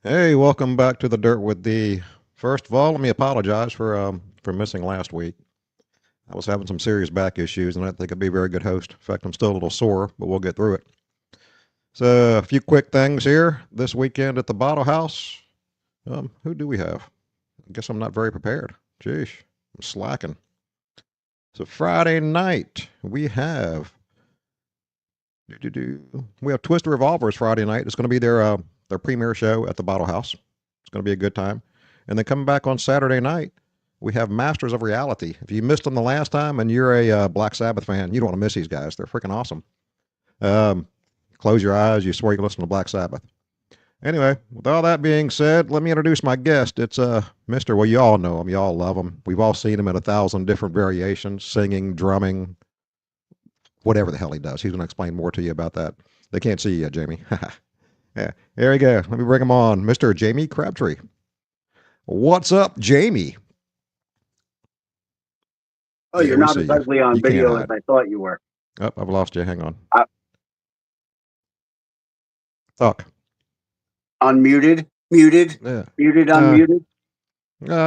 Hey, welcome back to the Dirt with D. First of all, let me apologize for missing last week. I was having some serious back issues, and I didn't think I'd be a very good host. In fact, I'm still a little sore, but we'll get through it. So, a few quick things here. This weekend at the Bottle House, who do we have? I guess I'm not very prepared. Jeez, I'm slacking. So Friday night we have Twisted Revolvers Friday night. It's going to be their premiere show at the Bottle House. It's going to be a good time. And then coming back on Saturday night, we have Masters of Reality. If you missed them the last time and you're a Black Sabbath fan, you don't want to miss these guys. They're freaking awesome. Um, Close your eyes. You swear you listen to Black Sabbath. Anyway, with all that being said, let me introduce my guest. It's Mr. Well, you all know him. You all love him. We've all seen him in 1,000 different variations, singing, drumming, whatever the hell he does. He's going to explain more to you about that. They can't see you yet, Jamie. Yeah, there we go. Let me bring him on. Mr. Jamie Crabtree. What's up, Jamie? Oh, Yeah, you're we not see as you. ugly on You can't video as hide. I thought you were. Oh, I've lost you. Hang on. I, Talk. unmuted, muted, Yeah. muted, Uh, unmuted.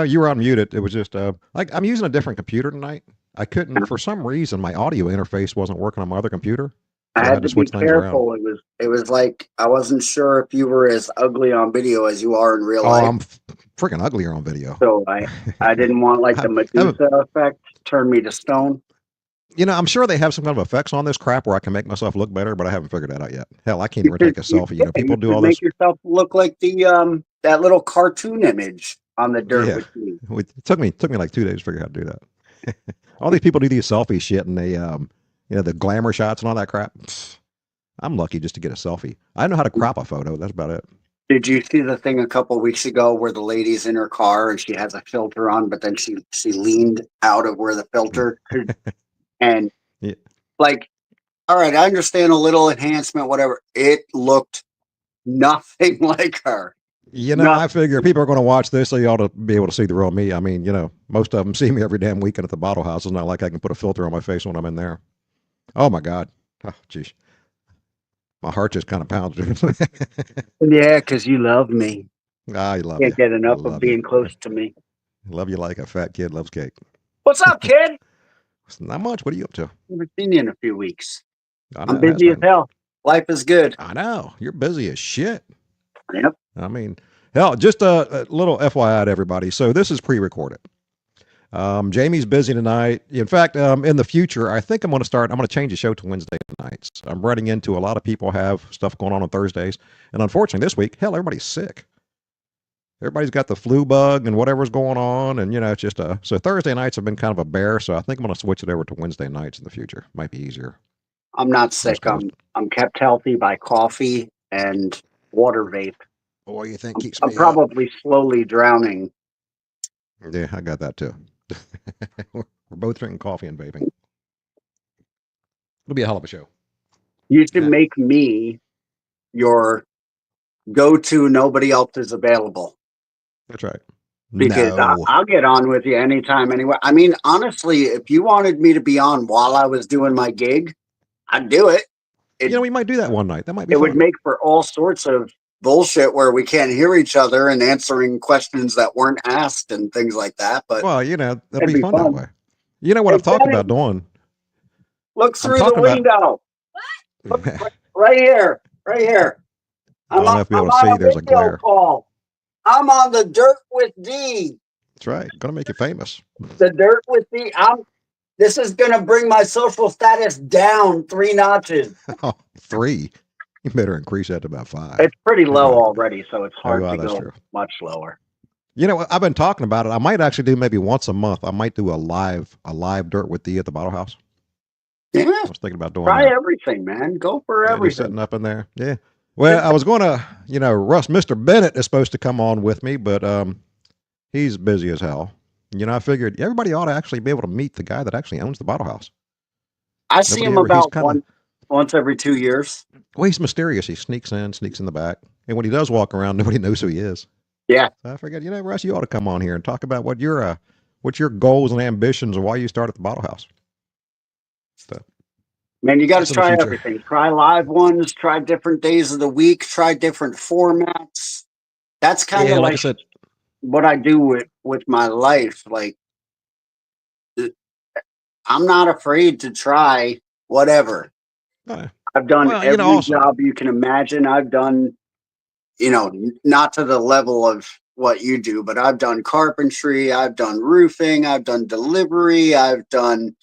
you were unmuted. It was just like I'm using a different computer tonight. I couldn't for some reason my audio interface wasn't working on my other computer, I so I had had to to be switch things around. careful. It was like I wasn't sure if you were as ugly on video as you are in real Oh, life. I'm freaking uglier on video. So I didn't want like I the have Medusa effect turn me to stone. I'm sure they have some kind of effects on this crap where I can make myself look better, but I haven't figured that out yet. Hell, I can't You even could, take a selfie. you People do could all make this. yourself look like the that little cartoon image on the dirt Yeah, with me. it took me like 2 days to figure out how to do that. All these people do these selfie shit and they the glamour shots and all that crap. Pfft, I'm lucky just to get a selfie. I know how to crop a photo. That's about it. Did you see the thing a couple weeks ago where the lady's in her car and she has a filter on, but then she leaned out of where the filter could, and Yeah. like, all right, I understand a little enhancement, whatever. It looked nothing like her. I Nothing. figure people are going to watch this, so you ought to be able to see the real me. I mean, most of them see me every damn weekend at the bottle house. It's not like I can put a filter on my face when I'm in there. Oh my God. Oh, geez. My heart just kind of pounded. Yeah, because you love me. I love you. Can't get enough of Love you. being close to me. Love you like a fat kid loves cake. What's up, kid? It's not much. What are you up to? Haven't seen you in a few weeks. I know I'm it has busy as been. hell. Life is good. I know. You're busy as shit. Yep. I mean, hell, just a little FYI to everybody. So this is pre-recorded. Jamie's busy tonight. In fact, in the future, I think I'm going to change the show to Wednesday nights. I'm running into a lot of people have stuff going on Thursdays. And unfortunately this week, hell, everybody's sick. Everybody's got the flu bug and whatever's going on. And, it's just so Thursday nights have been kind of a bear. So I think I'm going to switch it over to Wednesday nights in the future. Might be easier. I'm not Just sick. because, I'm kept healthy by coffee and water vape. boy, you think I'm, keeps I'm me up. probably slowly drowning. Yeah, I got that too. We're both drinking coffee and vaping. It'll be a hell of a show. You should Yeah, make me your go-to. Nobody else is available that's right. because No. I'll get on with you anytime, anywhere. I mean, honestly, if you wanted me to be on while I was doing my gig, I'd do it. It We might do that one night. That might be it would fun. make for all sorts of bullshit where we can't hear each other and answering questions that weren't asked and things like that. But Well, that'll it'd be be fun that fun. way. You know what Hey, I've talked Benny, about doing? look I'm through the talking about, window. Look I right here, right here. don't know if you'll I'm be able to on see. a There's a video glare. call. I'm on the dirt with D. That's right. Going to make you famous. The dirt with D. This is gonna bring my social status down 3 notches. Oh, three. You better increase that to about five. It's pretty Maybe low like, already, so it's oh, hard wow, to that's go true. much lower. You know what? I've been talking about it. I might actually do maybe once a month. I might do a live dirt with D at the bottle house. Yeah, I was thinking about doing try that. everything, man. Go for Yeah, just everything. setting up in there. Yeah. Well, I was going to, Russ, Mr. Bennett is supposed to come on with me, but he's busy as hell. I figured everybody ought to actually be able to meet the guy that actually owns the bottle house. I see Nobody him ever, he's about kind of, once every 2 years. well, he's mysterious. He sneaks in the back. And when he does walk around, nobody knows who he is. Yeah, So I figured, Russ, you ought to come on here and talk about what your goals and ambitions and why you started the bottle house. So man, you got to that's in the try future. everything. Try live ones. Try different days of the week. Try different formats. That's kind Yeah, of like I like said, what I do with my life. Like, I'm not afraid to try whatever. uh, I've done well, every also, job you can imagine. I've done, not to the level of what you do, but I've done carpentry, I've done roofing, I've done delivery, I've done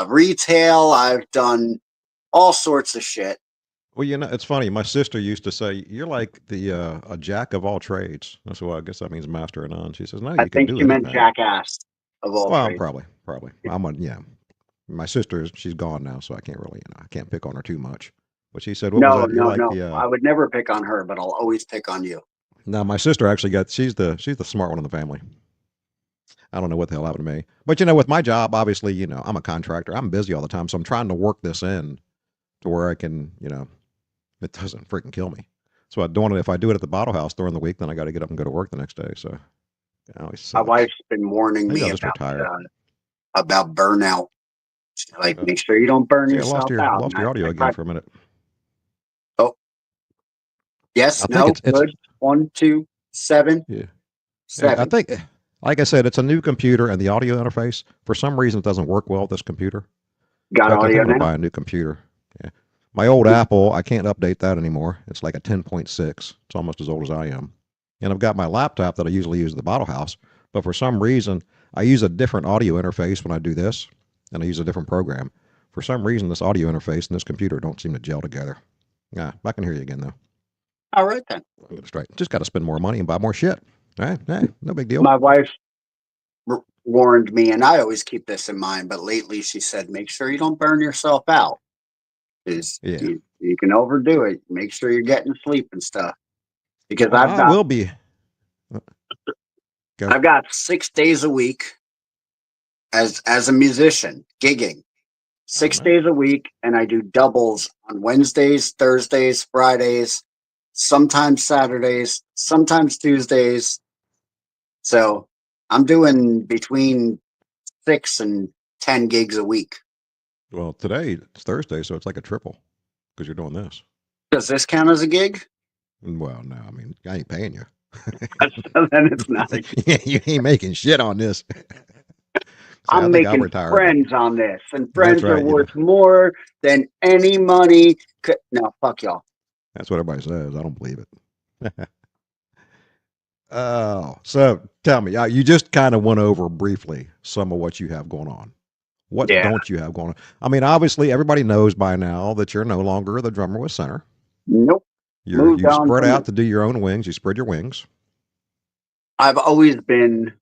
retail, I've done all sorts of shit. well, it's funny. My sister used to say, "You're like the a jack of all trades." That's what I guess that means master of none. She says, "No, I you can think do she meant anything." jackass of all Well, trades. probably. Yeah. My sister, she's gone now, so I can't really, I can't pick on her too much. But she said, "What was No, that? You're no, like no. the." I would never pick on her, but I'll always pick on you. Now, my sister actually got. She's the smart one in the family. I don't know what the hell happened to me. But with my job, obviously, I'm a contractor. I'm busy all the time, so I'm trying to work this in to where I can, it doesn't freaking kill me. So I don't. If I do it at the bottle house during the week, then I got to get up and go to work the next day. So it always My sucks. wife's been warning Maybe me I'll just retire. about burnout. She's like, Uh, make sure you don't burn See, I lost yourself your out. lost And your audio I again tried. for a minute. Oh, I yes, think no, it's good. 1, 2, 7, yeah. I 7. think, like I said, it's a new computer, and the audio interface for some reason it doesn't work well with this computer. Got So I think audio I'm going to now? buy a new computer. Yeah. My old Apple, I can't update that anymore. It's like a 10.6. It's almost as old as I am. And I've got my laptop that I usually use at the bottle house, but for some reason I use a different audio interface when I do this, and I use a different program. For some reason, this audio interface and this computer don't seem to gel together. Yeah, I can hear you again though. All right then. I'll get it straight. Just got to spend more money and buy more shit. All right, hey, no big deal. My wife warned me, and I always keep this in mind, but lately she said, make sure you don't burn yourself out. Is Yeah. you can overdo it. Make sure you're getting sleep and stuff. Because Well, I will be. Go. I've got 6 days a week as a musician gigging. I don't 6 days know. a week, and I do doubles on Wednesdays, Thursdays, Fridays, sometimes Saturdays, sometimes Tuesdays. So I'm doing between 6 and 10 gigs a week. Well, today it's Thursday, so it's like a triple because you're doing this. Does this count as a gig? Well, no, I mean I ain't paying you. Then it's not a gig. Yeah, you ain't making shit on this. Say, I I'm think I'll making retire, but friends on this, and that's friends are right. worth more than any money could. No, fuck y'all. That's what everybody says. I don't believe it. Oh, so tell me, you just kind of went over briefly some of what you have going on. What Yeah. don't you have going on? I mean, obviously, everybody knows by now that you're no longer the drummer with SYNR. Nope. Moved You on spread from out it. to do your own wings. You spread your wings. I've always been,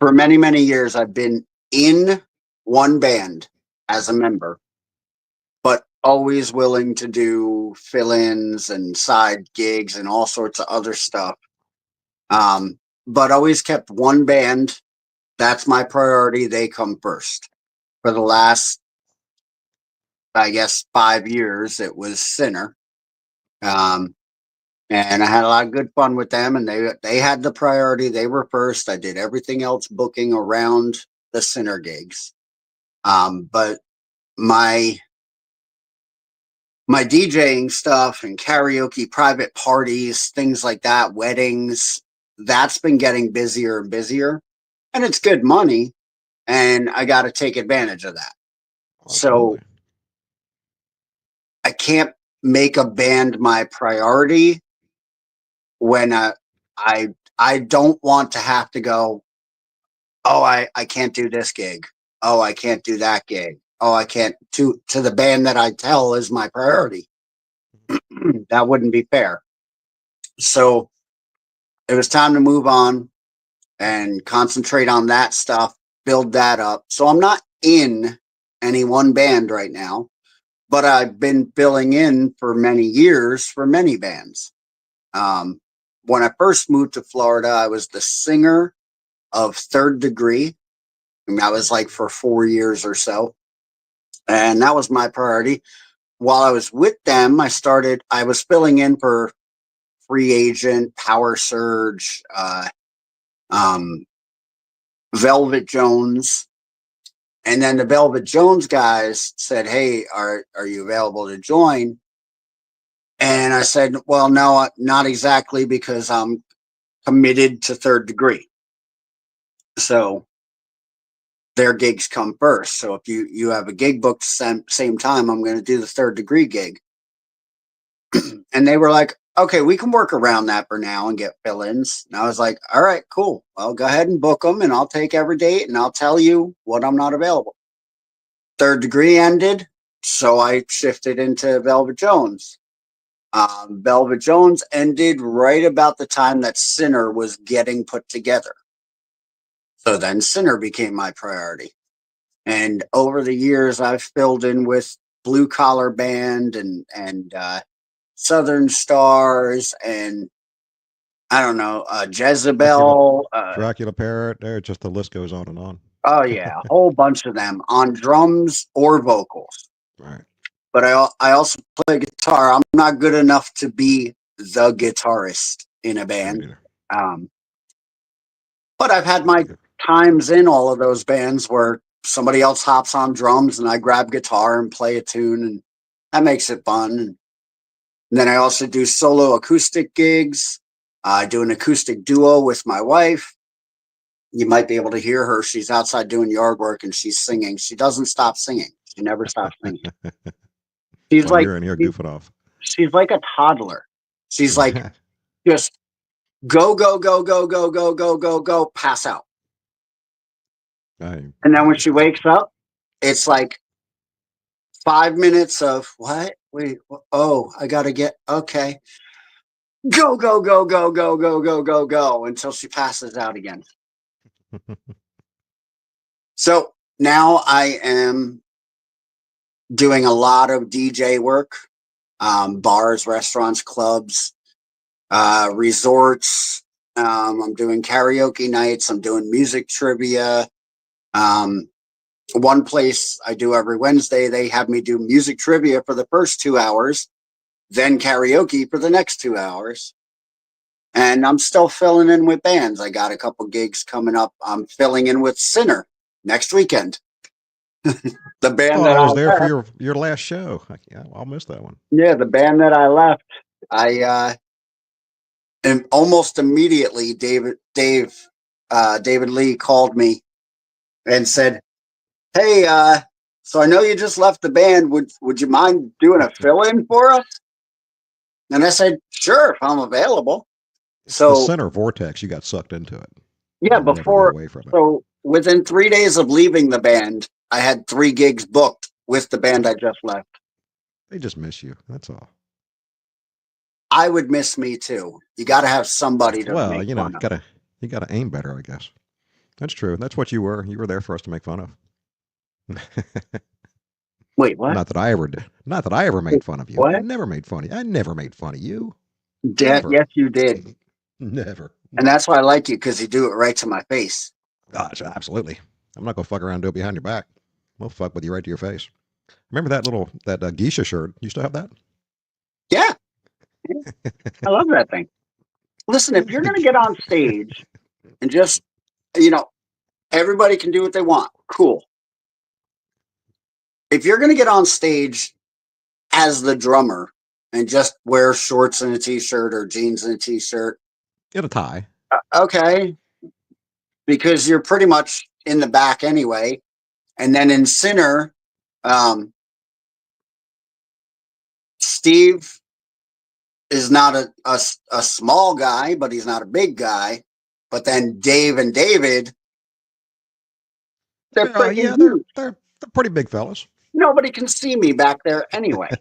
for many, many years, I've been in one band as a member, but always willing to do fill-ins and side gigs and all sorts of other stuff. But always kept one band. That's my priority. They come first. For the last, I guess, 5 years, it was SYNR. Um, and I had a lot of good fun with them, and they had the priority. They were first. I did everything else booking around the SYNR gigs. But my DJing stuff and karaoke, private parties, things like that, weddings, that's been getting busier and busier, and it's good money, and I got to take advantage of that. So Absolutely. I can't make a band my priority when I I don't want to have to go, oh, I can't do this gig. Oh, I can't do that gig. Oh, I can't to the band that I tell is my priority. That wouldn't be fair. So it was time to move on and concentrate on that stuff, build that up. So I'm not in any one band right now, but I've been filling in for many years for many bands. When I first moved to Florida, I was the singer of Third Degree. And that was like for 4 years or so. And that was my priority. While I was with them, I was filling in for Free Agent, Power Surge, um, Velvet Jones. And then the Velvet Jones guys said, hey, are you available to join? And I said, well, no, not exactly, because I'm committed to Third Degree. So their gigs come first. So if you have a gig booked same time, I'm going to do the Third Degree gig. And they were like, okay, we can work around that for now and get fill-ins. And I was like, all right, cool. Well, go ahead and book them, and I'll take every date, and I'll tell you what I'm not available. Third Degree ended, so I shifted into Velvet Jones. Velvet Jones ended right about the time that SYNR was getting put together. So then SYNR became my priority. And over the years, I've filled in with Blue Collar Band and Southern Stars, and I don't know, Dracula, Jezebel. Dracula Parrot. There, just the list goes on and on. Oh yeah, a whole bunch of them on drums or vocals. Right. But I also play guitar. I'm not good enough to be the guitarist in a band. But I've had my times in all of those bands where somebody else hops on drums and I grab guitar and play a tune, and that makes it fun. And then I also do solo acoustic gigs. I do an acoustic duo with my wife. You might be able to hear her. She's outside doing yard work and she's singing. She doesn't stop singing. She never stops singing. She's Well, like, you're in here goofing off. she's like a toddler. She's like, just go, go, go, go, go, go, go, go, go, pass out. And then when she wakes up, it's like 5 minutes of what? Wait, oh, I got to get, okay. Go, go, go, go, go, go, go, go, go, until she passes out again. So now I am doing a lot of DJ work, bars, restaurants, clubs, resorts. I'm doing karaoke nights. I'm doing music trivia. One place I do every Wednesday, they have me do music trivia for the first 2 hours, then karaoke for the next 2 hours. And I'm still filling in with bands. I got a couple gigs coming up. I'm filling in with SYNR next weekend. The band that I was I there left, for your last show. Yeah, I'll miss that one. Yeah, the band that I left, and almost immediately David Lee called me and said, "Hey, so I know you just left the band. Would you mind doing a fill-in for us?" And I said, "Sure, if I'm available." It's So the center vortex. You got sucked into it. yeah, You'll never get away from it. So within 3 days of leaving the band, I had 3 gigs booked with the band I just left. They just miss you. That's all. I would miss me too. You got to have somebody to Well, make you know, fun of. you gotta aim better, I guess. That's true. That's what you were. You were there for us to make fun of. Wait, what? Not that I ever did. Not that I ever made fun of you. What? I never made fun of you. I never made fun of you. Yes, you did. Never. And that's why I like you, because you do it right to my face. Gosh, absolutely. I'm not gonna fuck around and do it behind your back. We'll fuck with you right to your face. Remember that geisha shirt? You still have that? Yeah. I love that thing. Listen, if you're going to get on stage and just, everybody can do what they want. Cool. If you're going to get on stage as the drummer and just wear shorts and a t-shirt or jeans and a t-shirt, Get a tie. Okay. Because you're pretty much in the back anyway. And then in SYNR, Steve is not a small guy, but he's not a big guy. But then Dave and David, they're they're pretty big fellas. Nobody can see me back there anyway.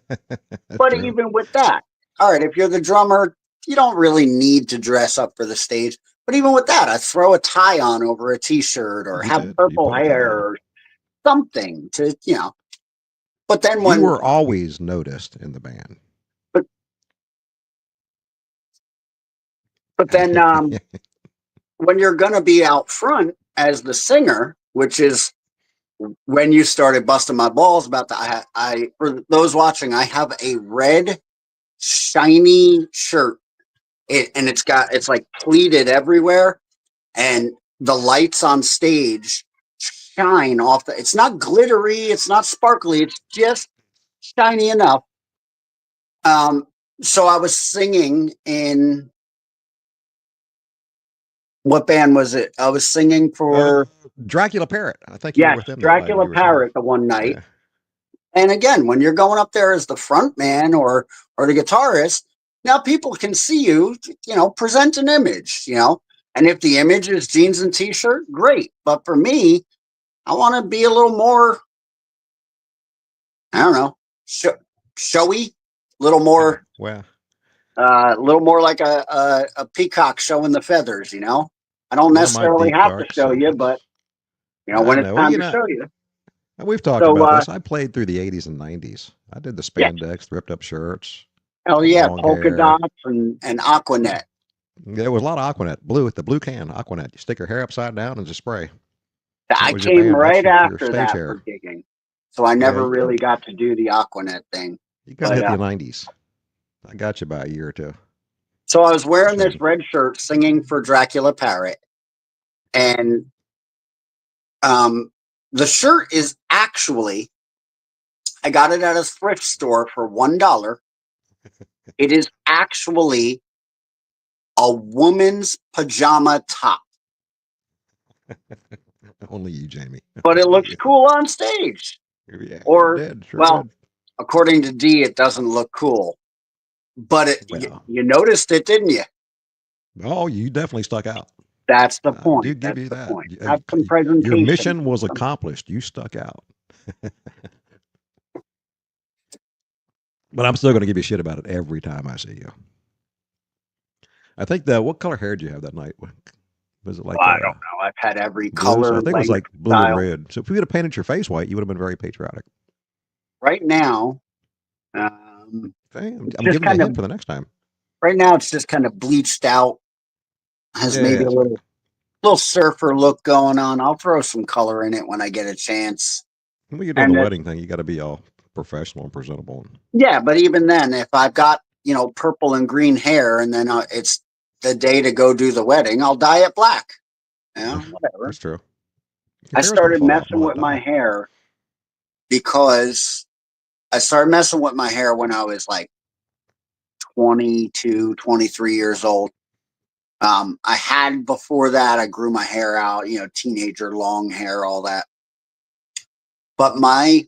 But true. even with that, all right, if you're the drummer, you don't really need to dress up for the stage. But even with that, I throw a tie on over a t-shirt or have purple hair or something to, But then you were always noticed in the band. But then when you're going to be out front as the singer, which is when you started busting my balls about that, for those watching, I have a red shiny shirt, and it's like pleated everywhere, and the lights on stage shine off it's not glittery, it's not sparkly, it's just shiny enough So I was singing in, what band was it? I was singing Uh, for, Dracula Parrot. I think you were yes, with them that night when Dracula you were singing. Parrot the one night. Yeah. And again, when you're going up there as the front man or the guitarist, now people can see you, present an image, And if the image is jeans and t-shirt, great. But for me, I want to be a little more, I don't know, showy, a little Yeah. more, Well, like a peacock showing the feathers. I don't one of my necessarily deep have to dark show you, secrets. but I when it's know. Well, time to show you. we've talked So about this. I played through the 80s and 90s. I did the yeah, spandex, ripped up shirts, hell yeah, long polka hair. dots and Aquanet. There was a lot of Aquanet, the blue can Aquanet. You stick your hair upside down and just spray. That I was your came band. That's right your after stage that for hair. gigging, so I Yeah, never really got to do the Aquanet thing. you got to But hit the 90s. I got you by a year or two. so I was wearing Sure. this red shirt, singing for Dracula Parrot, and um, the shirt is actually, I got it at a thrift store for $1. It is actually a woman's pajama top, Only you, Jamie. but it Only looks you. cool on stage. Yeah, it Or, did. Sure well, did. according to D, it doesn't look cool. But Well, you noticed it, didn't you? oh, you definitely stuck out. That's the I do point. give That's you the that. point. Have some Your presentation. mission was accomplished. You stuck out. But I'm still going to give you shit about it every time I see you. I think what color hair did you have that night? Was it Well, like I don't know. I've had every blue? So I color, think it was length, like blue and style. red. So if you would have painted your face white, you would have been very patriotic. Right now, Damn, it's I'm just giving you a kind hint of for the next time. right now. It's just kind of bleached out. Has maybe Yeah, a little surfer look going on. I'll throw some color in it when I get a chance. when you're doing the And wedding thing, you got to be all professional and presentable. yeah, but even then, if I've got purple and green hair, and then it's the day to go do the wedding, I'll dye it black. Whatever. That's true. Your I hair is going to started fall off. messing Will with not my die. hair because I started messing with my hair when I was like 22, 23 years old. I had before that, I grew my hair out, teenager, long hair, all that. But my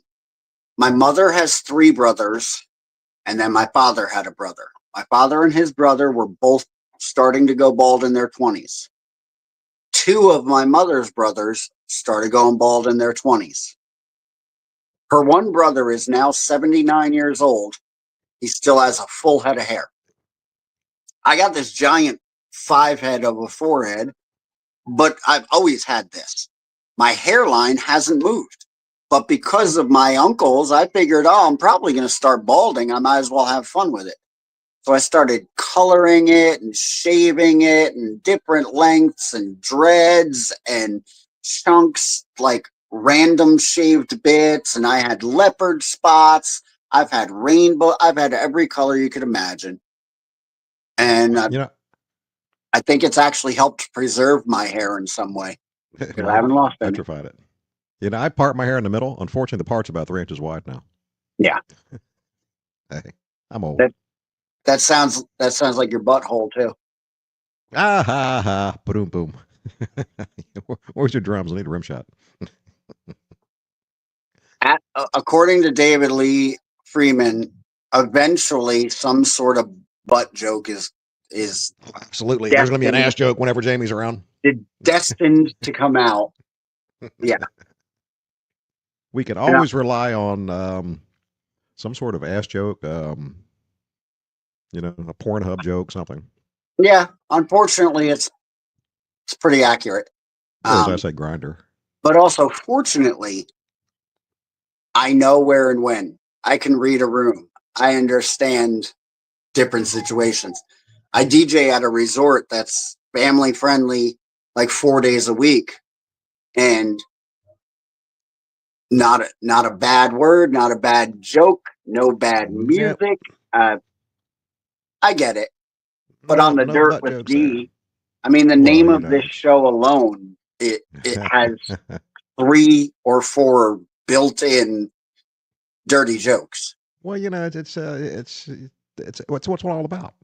mother has three brothers, and then my father had a brother. My father and his brother were both starting to go bald in their 20s. Two of my mother's brothers started going bald in their 20s. Her one brother is now 79 years old. He still has a full head of hair. I got this giant 5 head of a forehead, but I've always had this. My hairline hasn't moved. But because of my uncles, I figured, I'm probably going to start balding. I might as well have fun with it. So I started coloring it and shaving it and different lengths and dreads and chunks, like random shaved bits. And I had leopard spots. I've had rainbow. I've had every color you could imagine. And You know, I think it's actually helped preserve my hair in some way because I maybe haven't lost any. petrified it. I part my hair in the middle. Unfortunately, the part's about 3 inches wide now. Yeah. Hey, I'm old. That sounds like your butthole too. Ah ha ha. Boom boom. Where's your drums? I need a rim shot. According to David Lee Freeman, eventually some sort of butt joke is Absolutely. There's going to be an ass joke whenever Jamie's around. destined to come out. Yeah. We can always rely on some sort of ass joke, a Pornhub joke, something. Yeah. Unfortunately, it's pretty accurate. Or as I say, grinder. But also, fortunately, I know where and when. I can read a room. I understand different situations. I DJ at a resort that's family friendly, like 4 days a week, and not a bad word, not a bad joke, no bad Yep. music. I get it, but on the No dirt butt with jokes there. D, I mean, the Well, name of this show alone, it has 3 or 4 built-in dirty jokes. Well, it's it's what's it all about.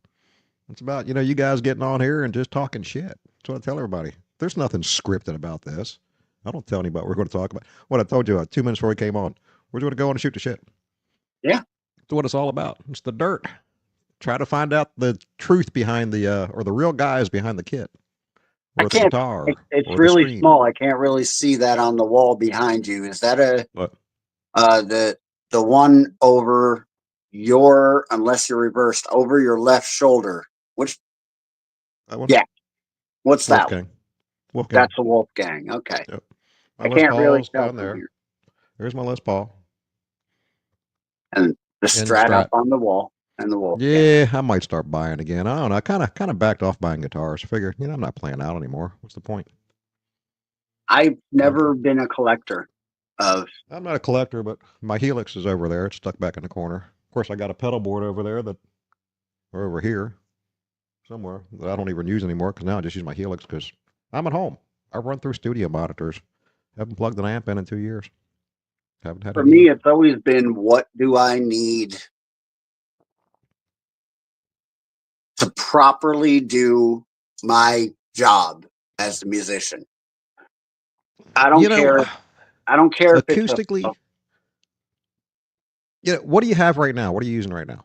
It's about, you guys getting on here and just talking shit. That's what I tell everybody. There's nothing scripted about this. I don't tell anybody what we're going to talk about. What I told you 2 minutes before we came on, we're going to go on and shoot the shit. Yeah. That's what it's all about. It's the dirt. Try to find out the truth behind or the real guys behind the kit, I or the can't. guitar, It's or the really screen. small. I can't really see that on the wall behind you. Is that What? the one over unless you're reversed, over your left shoulder? Which? That one? Yeah. What's that? Wolfgang. Wolfgang. That's a Wolfgang. Okay. Yep. My I Les can't really Paul's tell down from there. here. There's my Les Paul. And the And the Strat up Strat. on the wall and the Wolfgang. Yeah, I might start buying again. I don't know. I kind of backed off buying guitars. I figure, I'm not playing out anymore. What's the point? I've never been a collector of. I'm not a collector, but my Helix is over there. It's stuck back in the corner. Of course, I got a pedal board over there or over here somewhere that I don't even use anymore because now I just use my Helix because I'm at home. I run through studio monitors. Haven't plugged an amp in 2 years. Haven't had For a need. me, it's always been, what do I need to properly do my job as a musician? I don't care. I don't care if it's acoustically. What do you have right now? What are you using right now?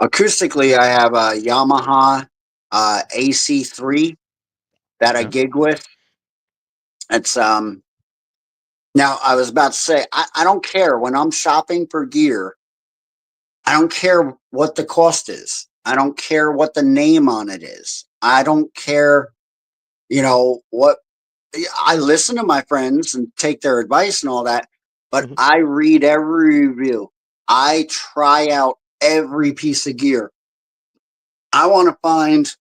Acoustically, I have a Yamaha AC3 that I gig with. It's now I was about to say, I don't care when I'm shopping for gear. I don't care what the cost is. I don't care what the name on it is. I don't care, what. I listen to my friends and take their advice and all that, but I read every review. I try out every piece of gear. I want to find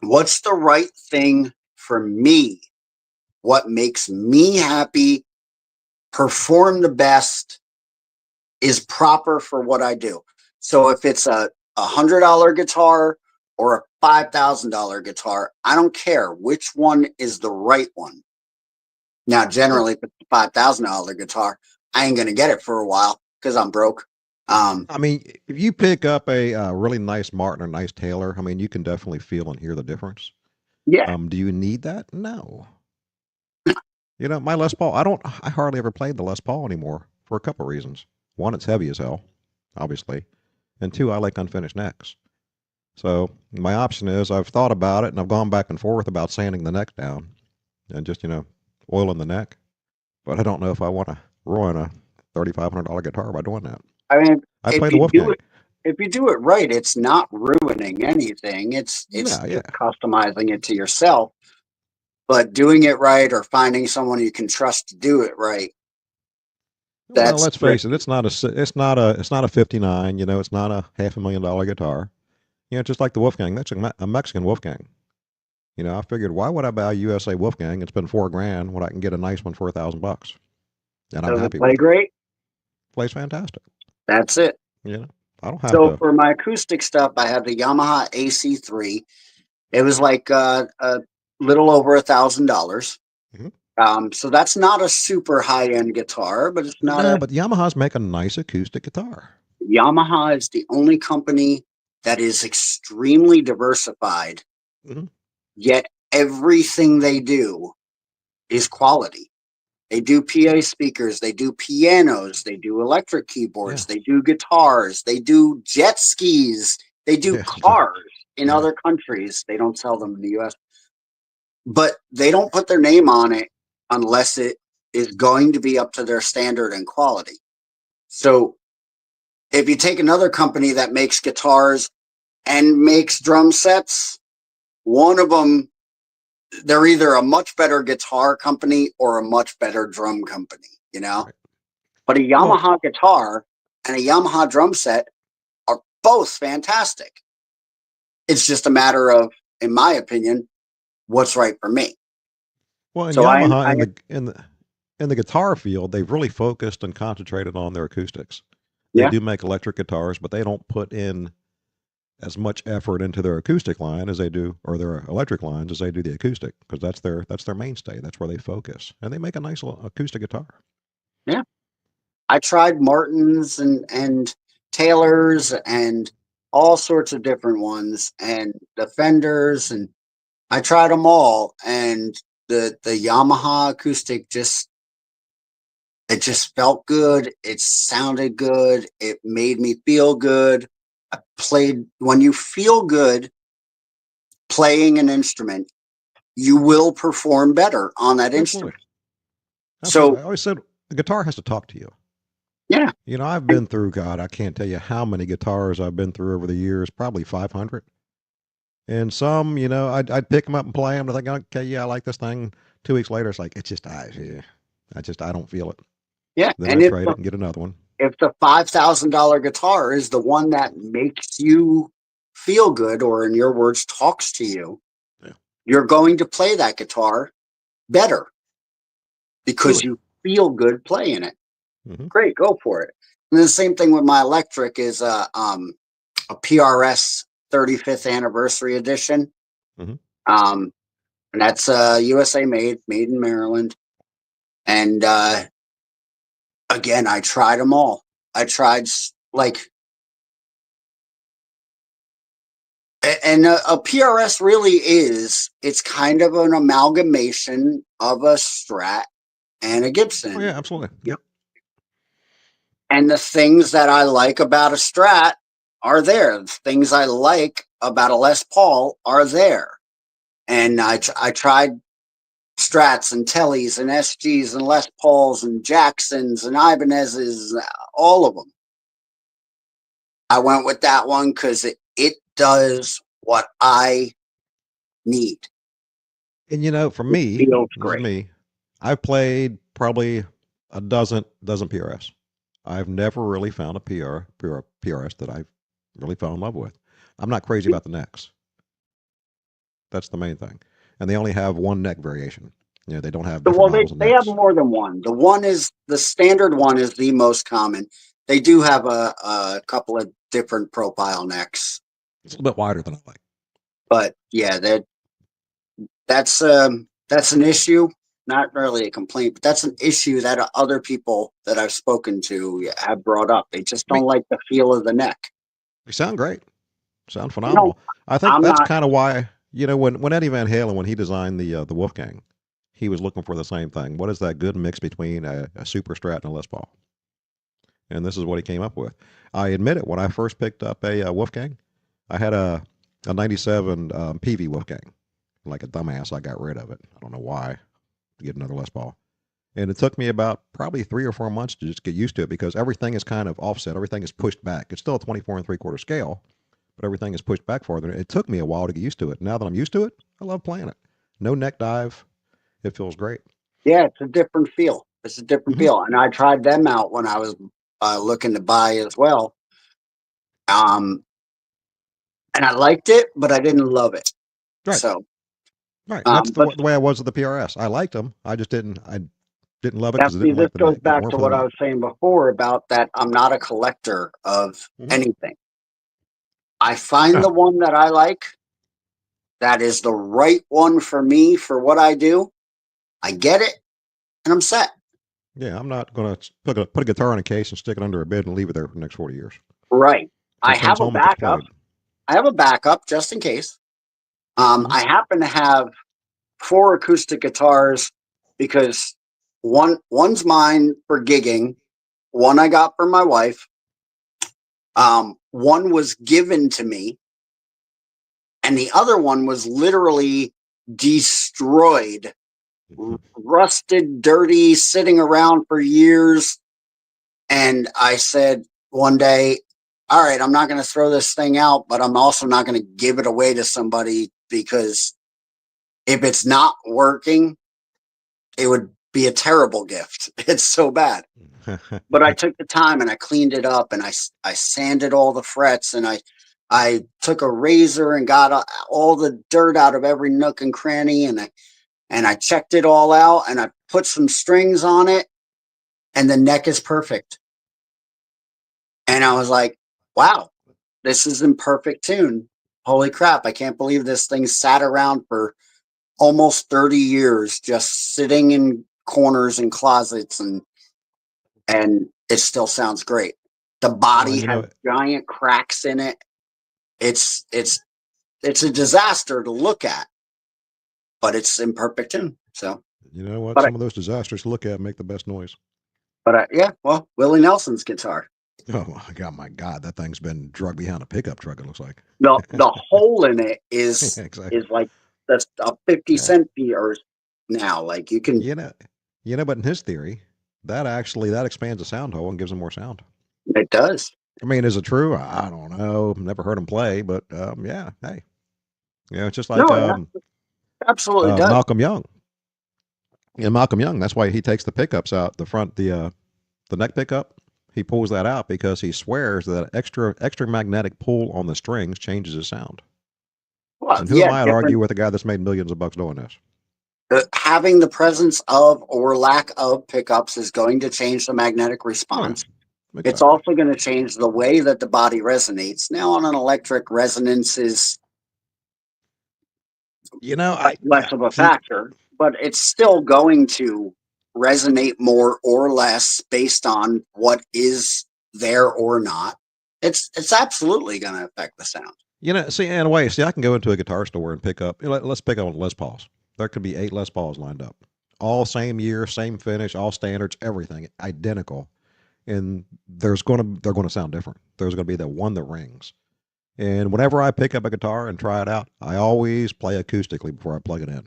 what's the right thing for me, what makes me happy, perform the best, is proper for what I do. So if it's a $100 guitar or a $5,000 guitar, I don't care which one is the right one. Now, generally, if it's a $5,000 guitar, I ain't gonna get it for a while because I'm broke. I mean, if you pick up a really nice Martin or nice Taylor, I mean, you can definitely feel and hear the difference. Yeah. Do you need that? No. My Les Paul, I hardly ever played the Les Paul anymore for a couple reasons. One, it's heavy as hell, obviously. And two, I like unfinished necks. So my option is I've thought about it and I've gone back and forth about sanding the neck down and just, oiling the neck. But I don't know if I want to ruin a $3,500 guitar by doing that. I mean, I play the Wolfgang. If you do it right, it's not ruining anything. It's Yeah. just customizing it to yourself. But doing it right or finding someone you can trust to do it right. Well, let's face it. It's not a 59. It's not a $500,000 guitar. Just like the Wolfgang. That's a Mexican Wolfgang. I figured, why would I buy a USA Wolfgang and spend $4,000 when I can get a nice one for $1,000? And I'm happy with it. Play great? Plays fantastic. That's it. I don't have so to. For my acoustic stuff, I have the Yamaha AC3. It was like a little over $1,000. So that's not a super high-end guitar, but it's not. No, but Yamahas make a nice acoustic guitar. Yamaha is the only company that is extremely diversified, yet everything they do is quality. They do PA speakers, they do pianos, they do electric keyboards, they do guitars, they do jet skis, they do cars in other countries. They don't sell them in the US. But they don't put their name on it unless it is going to be up to their standard and quality. So if you take another company that makes guitars and makes drum sets, one of them, they're either a much better guitar company or a much better drum company, Right. But a Yamaha guitar and a Yamaha drum set are both fantastic. It's just a matter of, in my opinion, what's right for me. Well, in Yamaha, in the guitar field, they've really focused and concentrated on their acoustics. They do make electric guitars, but they don't put in as much effort into their acoustic line as they do, or their electric lines as they do the acoustic, because that's their mainstay. That's where they focus, and they make a nice acoustic guitar. Yeah, I tried Martins and Taylors and all sorts of different ones, and the Fenders, and I tried them all. And the Yamaha acoustic just felt good. It sounded good. It made me feel good. I played when you feel good playing an instrument, you will perform better on that Absolutely. instrument. Absolutely. So I always said the guitar has to talk to you. yeah, You know, I've been through, God, I can't tell you how many guitars I've been through over the years, probably 500. And some, you know, I'd pick them up and play them and think, okay, yeah, I like this thing. 2 weeks later, it's like, it's just, I don't feel it. yeah. Then And I trade it and get another one. if the $5,000 guitar is the one that makes you feel good, or in your words, talks to you, Yeah. you're going to play that guitar better because Absolutely. you feel good playing it. Mm-hmm. Great, go for it. And the same thing with my electric is a PRS 35th anniversary edition. Mm-hmm. And that's USA made in Maryland. And again, I tried them all. I tried like, and a PRS really is, it's kind of an amalgamation of a Strat and a Gibson. Oh, yeah, absolutely. Yep. And the things that I like about a Strat are there. The things I like about a Les Paul are there. And I tried Strats and Tellys and SGs and Les Pauls and Jacksons and Ibanez's, all of them. I went with that one because it does what I need. And, you know, for It me, feels this is great. me, I've played probably a dozen PRS. I've never really found a PRS that I've really fell in love with. I'm not crazy about the necks. That's the main thing. And they only have one neck variation. You know, they don't have different Well, models of they have necks. more than one. The standard one is the most common. They do have a couple of different profile necks, It's a little bit wider than I like. but yeah, that's an issue. Not really a complaint, but that's an issue that other people that I've spoken to have brought up. They just I mean, don't like the feel of the neck. they sound great. Sound You know, phenomenal. I think I'm that's not. kind of why, you know, when Eddie Van Halen, when he designed the Wolfgang, he was looking for the same thing. What is that good mix between a Super Strat and a Les Paul? And this is what he came up with. I admit it. When I first picked up a Wolfgang, I had a '97 PV Wolfgang. Like a dumbass, I got rid of it. I don't know why. To get another Les Paul. And it took me about probably 3 or 4 months to just get used to it because everything is kind of offset. Everything is pushed back. It's still a 24 3/4 scale, but everything is pushed back farther. It took me a while to get used to it. Now that I'm used to it, I love playing it. No neck dive. It feels great. Yeah, it's a different feel. It's a different Mm-hmm. feel, and I tried them out when I was looking to buy as well. And I liked it, but I didn't love it. Right. So, Right. And that's but the way I was with the PRS. I liked them. I just didn't. I didn't love it now because I see, didn't this like the goes neck. It back weren't to for the what I neck. was saying before about that. I'm not a collector of Mm-hmm. anything. I find Yeah. the one that I like, that is the right one for me for what I do. I get it, and I'm set. Yeah. I'm not going to put a guitar in a case and stick it under a bed and leave it there for the next 40 years. Right. If I this thing's have a home, it gets backup. played. I have a backup just in case. Mm-hmm. I happen to have 4 acoustic guitars because one's mine for gigging, one I got for my wife, one was given to me, and the other one was literally destroyed, rusted, dirty, sitting around for years. And I said one day, all right, I'm not going to throw this thing out, but I'm also not going to give it away to somebody because if it's not working, it would be a terrible gift. It's so bad. But I took the time and I cleaned it up, and I sanded all the frets, and I took a razor and got all the dirt out of every nook and cranny, and I checked it all out, and I put some strings on it, and the neck is perfect. And I was like, wow, this is in perfect tune. Holy crap, I can't believe this thing sat around for almost 30 years just sitting in corners and closets, and it still sounds great. The body you has know, giant cracks in it. It's a disaster to look at, but it's in perfect tune. So, you know what? but Some of those disasters to look at make the best noise. yeah, well, Willie Nelson's guitar. Oh my God, that thing's been dragged behind a pickup truck. It looks like. The hole in it Yeah, is exactly. like that's a 50 Yeah. cent fee or now. Like you can, You know, but in his theory, that expands the sound hole and gives him more sound. it does. I mean, is it true? I don't know. Never heard him play, but yeah. Hey, it's just like No, it absolutely does. Malcolm Young. Malcolm Young. That's why he takes the pickups out the front, the neck pickup. He pulls that out because he swears that extra magnetic pull on the strings changes his sound. Well, And who am yeah, I to argue with a guy that's made millions of bucks doing this? having the presence of or lack of pickups is going to change the magnetic response. Yeah, It's exactly. also going to change the way that the body resonates. Now, on an electric, resonance is less of a factor, but it's still going to resonate more or less based on what is there or not. It's absolutely going to affect the sound. See, in a way, I can go into a guitar store and pick up. Let's pick up on Les Pauls. There could be 8 Les Pauls lined up, all same year, same finish, all standards, everything identical, and they're going to sound different. There's going to be the one that rings. And whenever I pick up a guitar and try it out, I always play acoustically before I plug it in,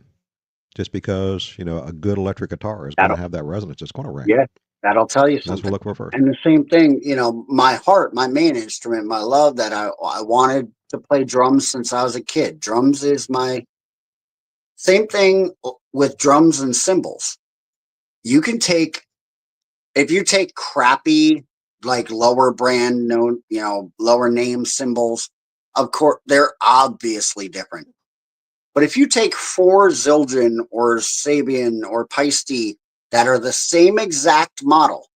just because a good electric guitar is going to have that resonance. It's going to ring. Yeah, that'll tell you That's what something. I look for first. And the same thing, my heart, my main instrument, my love that I wanted to play drums since I was a kid. Drums is my same thing with drums and cymbals. You can if you take crappy, like lower brand known, lower name cymbals, of course, they're obviously different. But if you take 4 Zildjian or Sabian or Paiste that are the same exact model,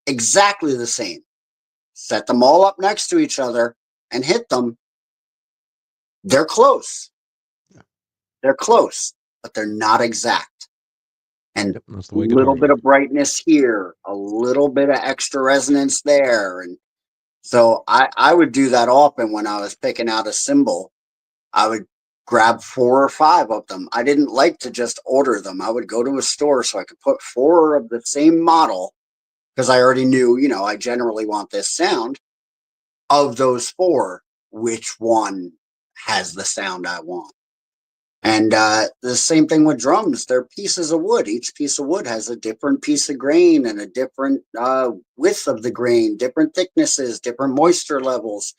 exactly the same, set them all up next to each other and hit them, they're close. Yeah. They're close, but they're not exact. And Yep, that's the a way little guitars bit are. of brightness here, a little bit of extra resonance there. And so I would do that often when I was picking out a cymbal. I would grab 4 or 5 of them. I didn't like to just order them. I would go to a store so I could put 4 of the same model because I already knew, I generally want this sound. Of those 4, which one has the sound I want? And the same thing with drums. They're pieces of wood. Each piece of wood has a different piece of grain and a different width of the grain, different thicknesses, different moisture levels.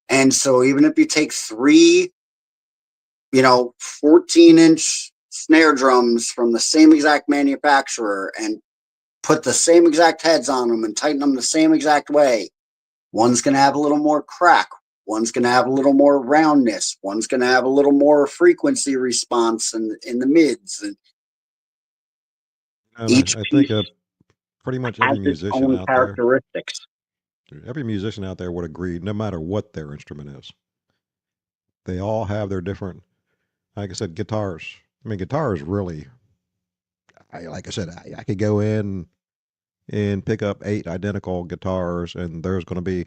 And so even if you take 3, 14-inch snare drums from the same exact manufacturer and put the same exact heads on them and tighten them the same exact way, one's going to have a little more crack. One's going to have a little more roundness. One's going to have a little more frequency response in the mids. And And each I think piece pretty much has its own characteristics. every musician out there would agree, no matter what their instrument is, they all have their different. Like I said, guitars. I mean, guitars really. Like I said, I could go in and pick up 8 identical guitars, and there's going to be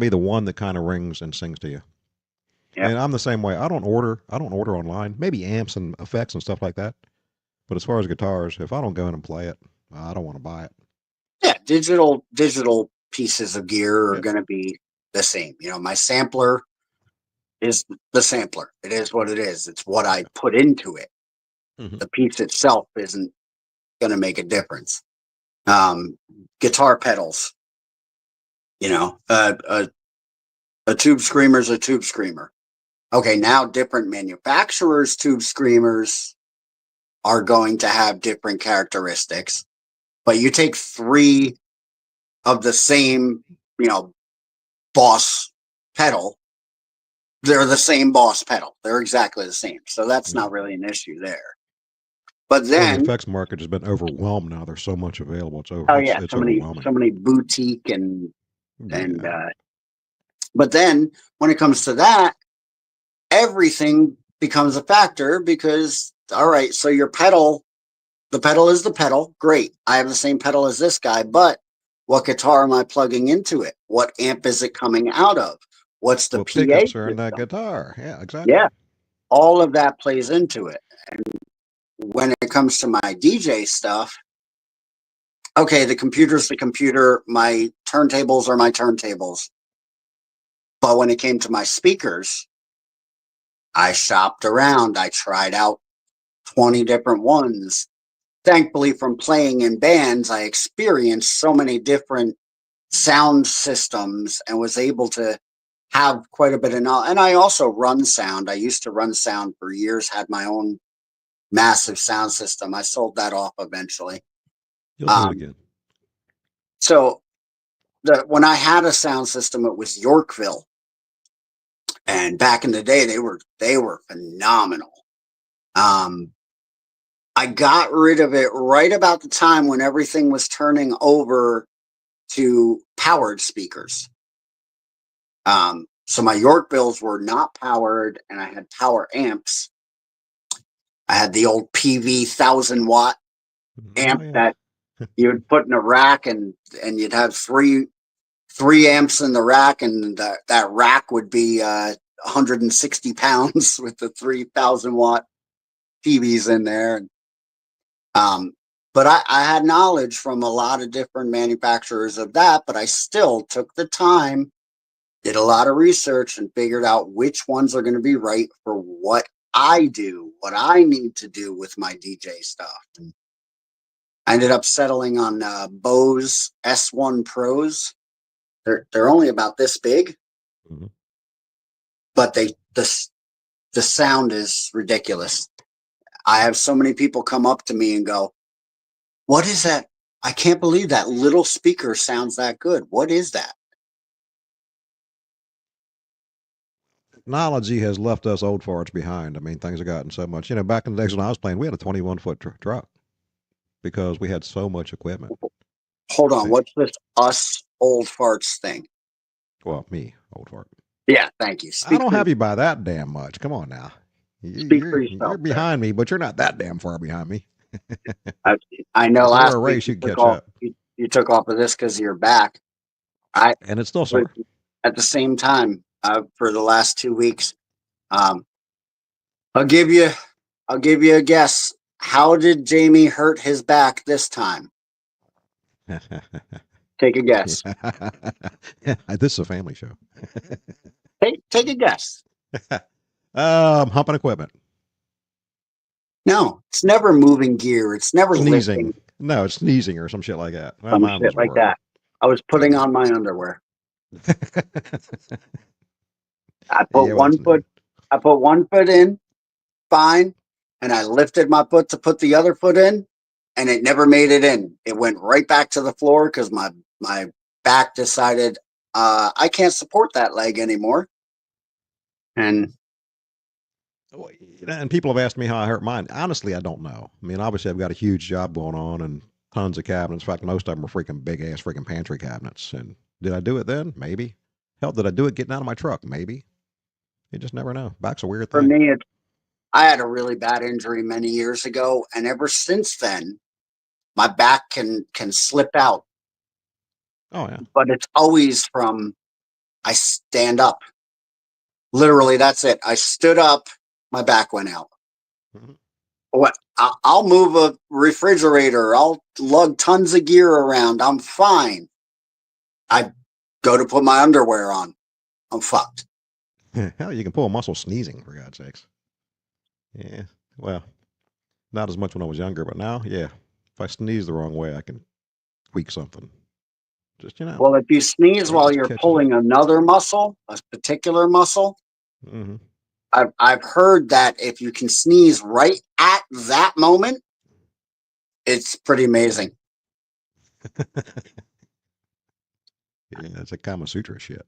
the one that kind of rings and sings to you. Yeah. And I'm the same way. I don't order online. Maybe amps and effects and stuff like that. But as far as guitars, if I don't go in and play it, I don't want to buy it. Yeah, digital pieces of gear are Yeah. going to be the same. My sampler is the sampler. It is what it is. It's what I put into it. Mm-hmm. The piece itself isn't going to make a difference. Guitar pedals, a tube screamer is a tube screamer. Okay, now different manufacturers' tube screamers are going to have different characteristics, but you take 3 of the same, Boss pedal, they're the same Boss pedal. They're exactly the same. So that's not really an issue there. But Well, the then, effects market has been overwhelmed now. There's so much available. It's so overwhelming. many boutique and Yeah. but then when it comes to that, everything becomes a factor because, all right, so your pedal, the pedal is the pedal. Great. I have the same pedal as this guy, but What guitar am I plugging into it? What amp is it coming out of? What's the What PA pickups are in that system? guitar? Yeah, exactly. Yeah, all of that plays into it. And when it comes to my DJ stuff, okay, the computer's the computer. My turntables are my turntables. But when it came to my speakers, I shopped around. I tried out 20 different ones. Thankfully, from playing in bands, I experienced so many different sound systems and was able to have quite a bit of knowledge. And I also run sound. I used to run sound for years, had my own massive sound system. I sold that off eventually. You'll do it again. So when I had a sound system, it was Yorkville. And back in the day, they were phenomenal. I got rid of it right about the time when everything was turning over to powered speakers. So my Yorkvilles were not powered, and I had power amps. I had the old PV 1,000-watt amp that you would put in a rack, and you'd have three amps in the rack, and that rack would be 160 pounds with the 3,000-watt PVs in there. But I had knowledge from a lot of different manufacturers of that, but I still took the time, did a lot of research, and figured out which ones are going to be right for what I do, what I need to do with my DJ stuff. And I ended up settling on Bose S1 Pros. They're only about this big, but the sound is ridiculous. I have so many people come up to me and go, "What is that? I can't believe that little speaker sounds that good. What is that?" Technology has left us old farts behind. I mean, things have gotten so much. Back in the days when I was playing, we had a 21-foot truck because we had so much equipment. Hold on, what's this us old farts thing? Well, me, old fart. Yeah, thank you. I don't have you by that damn much. Come on now. You're behind me, but you're not that damn far behind me. I know. If Last we're a race, week you can catch up. you took off of this because of your back. And it's still sore. At the same time, for the last 2 weeks, I'll give you a guess. How did Jamie hurt his back this time? Take a guess. This is a family show. Take a guess. Humping equipment. No, it's never moving gear. It's never sneezing. Lifting. No, it's sneezing or some shit like that. Well, some shit like that. I was putting on my underwear. I put one foot. I put one foot in, fine, and I lifted my foot to put the other foot in, and it never made it in. It went right back to the floor because my back decided I can't support that leg anymore. And people have asked me how I hurt mine. Honestly, I don't know. I mean, obviously, I've got a huge job going on and tons of cabinets. In fact, most of them are freaking big ass freaking pantry cabinets. And did I do it then? Maybe. Hell, did I do it getting out of my truck? Maybe. You just never know. Back's a weird thing. For me, I had a really bad injury many years ago, and ever since then, my back can slip out. Oh yeah. But it's always from I stand up. Literally, that's it. I stood up, my back went out. Mm-hmm. What? I'll move a refrigerator. I'll lug tons of gear around. I'm fine. I go to put my underwear on. I'm fucked. Hell, you can pull a muscle sneezing, for God's sakes. Yeah. Well, not as much when I was younger, but now, yeah. If I sneeze the wrong way, I can tweak something. Just, Well, if you sneeze while you're pulling another muscle, a particular muscle, mm-hmm. I've heard that if you can sneeze right at that moment, it's pretty amazing. Yeah, it's a Kama Sutra shit.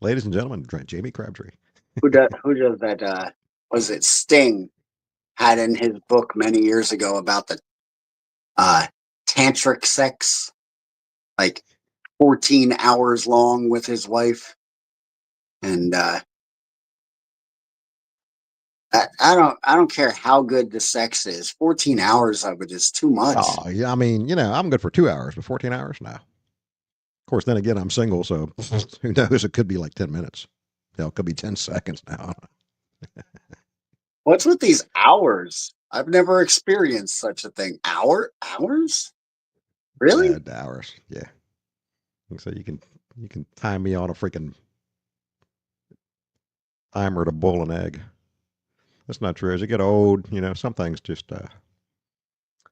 Ladies and gentlemen, Jamie Crabtree. Who does that? Was it Sting had in his book many years ago about the tantric sex, like 14 hours long with his wife, and I don't care how good the sex is. 14 hours of it is too much. Oh, yeah. I mean, I'm good for 2 hours, but 14 hours? No. Of course, then again, I'm single, so who knows? It could be like 10 minutes. It could be 10 seconds now. What's with these hours? I've never experienced such a thing. Hours? Really? Hours. Yeah. So you can time me on a freaking timer to boil an egg. That's not true. As you get old, some things just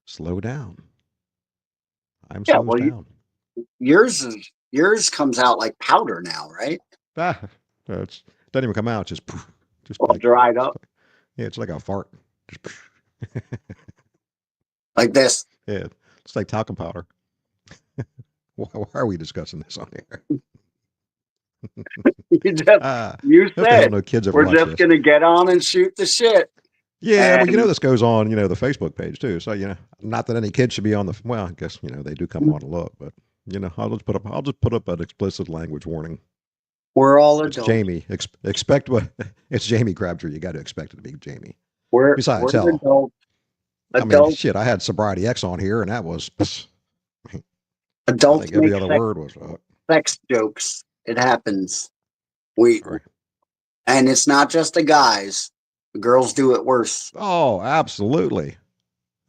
slow down. Time Yeah. slows Well, down. yours comes out like powder now, right? Ah, it doesn't even come out. It's just poof, just Well, like dried just up like, yeah, it's like a fart. Just poof. like this. Yeah, it's like talcum powder. Why are we discussing this on here? You just Ah, you hope the hell said no kids ever we're watch just this. gonna get on and shoot the shit. Yeah, well, And this goes on, the Facebook page too. So, not that any kids should be on the. Well, I guess they do come on to look, but I'll just put up an explicit language warning. we're all It's adults. Jamie. Expect what? It's Jamie Crabtree. You got to expect it to be Jamie. We're Besides, hell, adults. I mean, Adults shit. I had Sobriety X on here, and that was. I adults think every make other word was. sex jokes. It happens. We Sorry. and it's not just the guys. The girls do it worse. Oh, absolutely,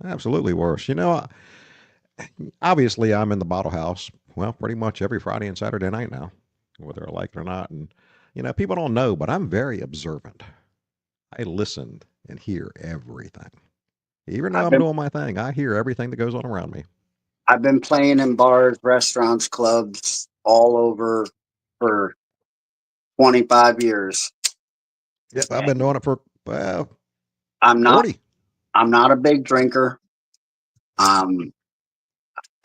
absolutely worse. Obviously, I'm in the bottle house. Well, pretty much every Friday and Saturday night now, whether I like it or not. And people don't know, but I'm very observant. I listen and hear everything. Even though I've I'm been doing my thing, I hear everything that goes on around me. I've been playing in bars, restaurants, clubs all over for 25 years. Yep, I've been And doing it for I'm not 40. I'm not a big drinker. Um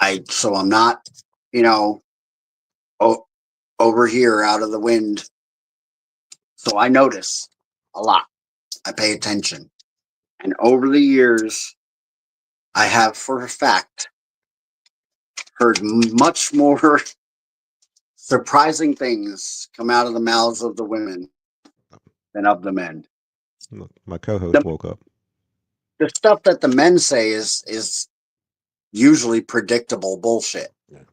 I'm not, you know, o- over here out of the wind. So I notice a lot. I pay attention. And over the years, I have for a fact heard much more surprising things come out of the mouths of the women than of the men. Look, my co-host The, woke up. the stuff that the men say is usually predictable bullshit. Yeah,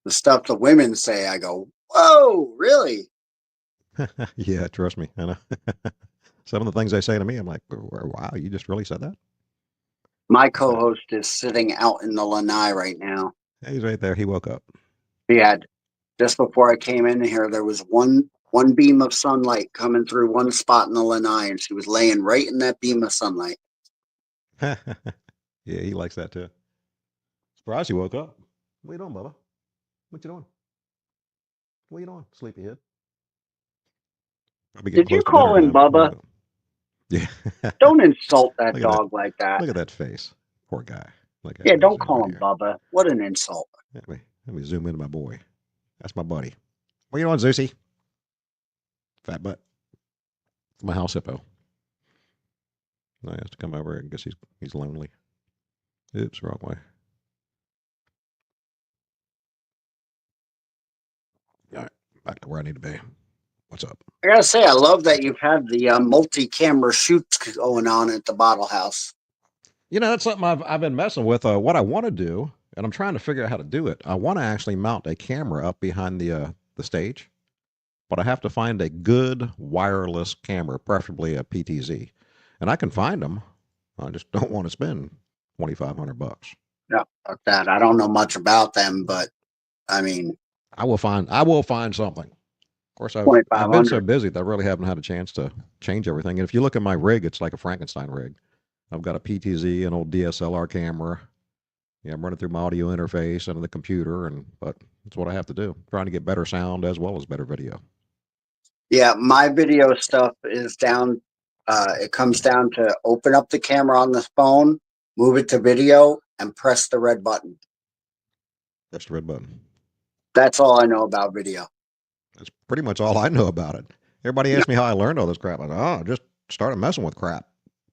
The stuff the women say, I go, whoa, really? yeah, trust me. I know. Some of the things they say to me, I'm like, wow, you just really said that? My So, co-host is sitting out in the lanai right now. he's right there. He woke up. He had just before I came in here, there was one beam of sunlight coming through one spot in the lanai, and she was laying right in that beam of sunlight. Yeah, he likes that too. Surprised you woke up. What you doing, Bubba? What you doing? What you doing, sleepyhead? I'll be getting Did you close to dinner call him time. What you Bubba? doing? Yeah. Don't insult that Look at that. dog like that. Look at that face. Poor guy. Look at Yeah, Let me don't zoom call in him here. Bubba. What an insult. Let me zoom into my boy. That's my buddy. What you doing, Zeusy? Fat butt. It's my house hippo. No, he has to come over. I guess he's lonely. Oops, wrong way. All right, back to where I need to be. What's up? I gotta say, I love that you've had the multi-camera shoots going on at the bottle house. That's something I've been messing with. What I want to do, and I'm trying to figure out how to do it. I want to actually mount a camera up behind the stage, but I have to find a good wireless camera, preferably a PTZ, and I can find them. I just don't want to spend $2,500. Yeah, fuck that. I don't know much about them, but I mean, I will find something. Of course, I've been so 2,500. busy that I really haven't had a chance to change everything. And if you look at my rig, it's like a Frankenstein rig. I've got a PTZ, an old DSLR camera. Yeah, I'm running through my audio interface and the computer, but it's what I have to do. Trying to get better sound as well as better video. Yeah, my video stuff is down. It comes down to open up the camera on the phone, move it to video, and press the red button. That's the red button. That's all I know about video. That's pretty much all I know about it. Everybody Yeah, asks me how I learned all this crap. I go, oh, just started messing with crap.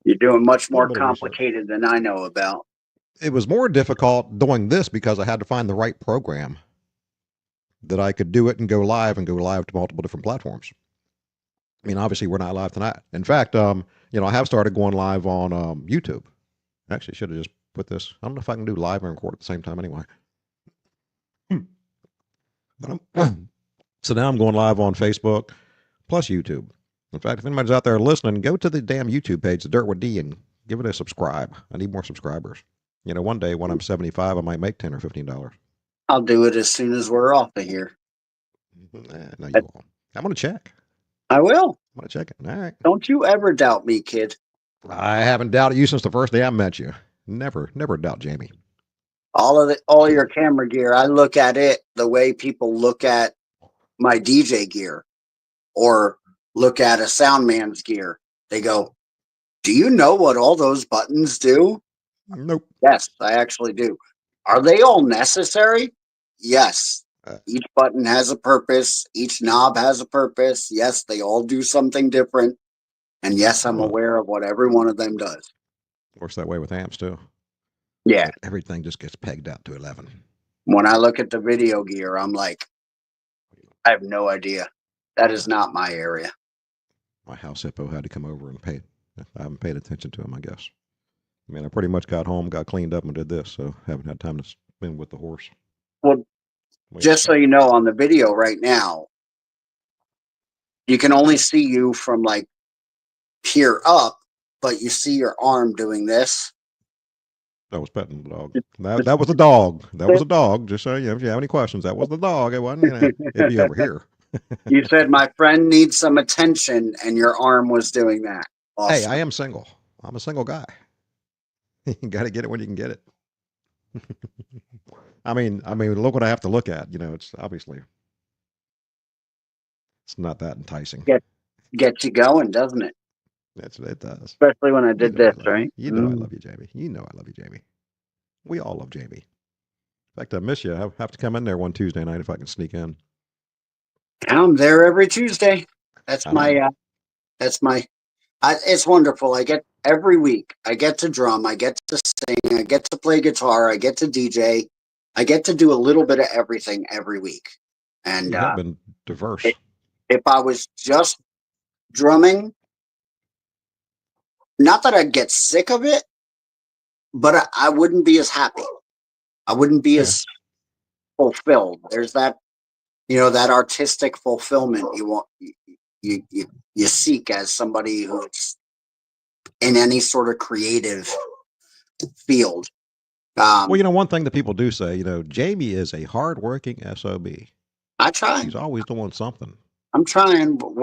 you're doing much A little more bit of research. complicated than I know about. It was more difficult doing this because I had to find the right program that I could do it and go live to multiple different platforms. I mean, obviously, we're not live tonight. In fact, I have started going live on YouTube. Actually, should have just put this. I don't know if I can do live and record at the same time anyway. But so now I'm going live on Facebook plus YouTube. In fact, if anybody's out there listening, go to the damn YouTube page, The Dirt with D, and give it a subscribe. I need more subscribers. One day when I'm 75, I might make $10 or $15. I'll do it as soon as we're off of here. No, you won't. I'm going to check. I will. I'm going to check it. All right. Don't you ever doubt me, kid. I haven't doubted you since the first day I met you. Never doubt Jamie. All your camera gear, I look at it the way people look at my DJ gear or look at a sound man's gear. They go, "Do you know what all those buttons do?" Nope. Yes, I actually do. Are they all necessary? Yes. Each button has a purpose. Each knob has a purpose. Yes, they all do something different. And yes, I'm aware of what every one of them does. Works that way with amps too. Yeah. Everything just gets pegged out to 11. When I look at the video gear, I'm like, I have no idea. That is not my area. My house hippo had to come over and pay. I haven't paid attention to him, I guess. I mean, I pretty much got home, got cleaned up, and did this, so haven't had time to spend with the horse. Well, just so you know, on the video right now, you can only see you from like here up, but you see your arm doing this. I was petting the dog. That was the dog. That was a dog. Just so if you have any questions, that was the dog. It wasn't. It'd be over here. You said my friend needs some attention, and your arm was doing that. Awesome. Hey, I am single. I'm a single guy. You got to get it when you can get it. I mean, look what I have to look at. It's obviously it's not that enticing. Get you going, doesn't it? It does. Especially when I did this, right? I love you, Jamie. You know I love you, Jamie. We all love Jamie. In fact, I miss you. I have to come in there one Tuesday night if I can sneak in. I'm there every Tuesday. It's wonderful. I get every week. I get to drum. I get to sing. I get to play guitar. I get to DJ. I get to do a little bit of everything every week. And you have been diverse. If I was just drumming, not that I'd get sick of it, but I wouldn't be as happy. I wouldn't be as fulfilled. There's that, that artistic fulfillment you seek as somebody who's in any sort of creative field. One thing that people do say, Jamie is a hardworking SOB. I try. He's always doing something. I'm trying, but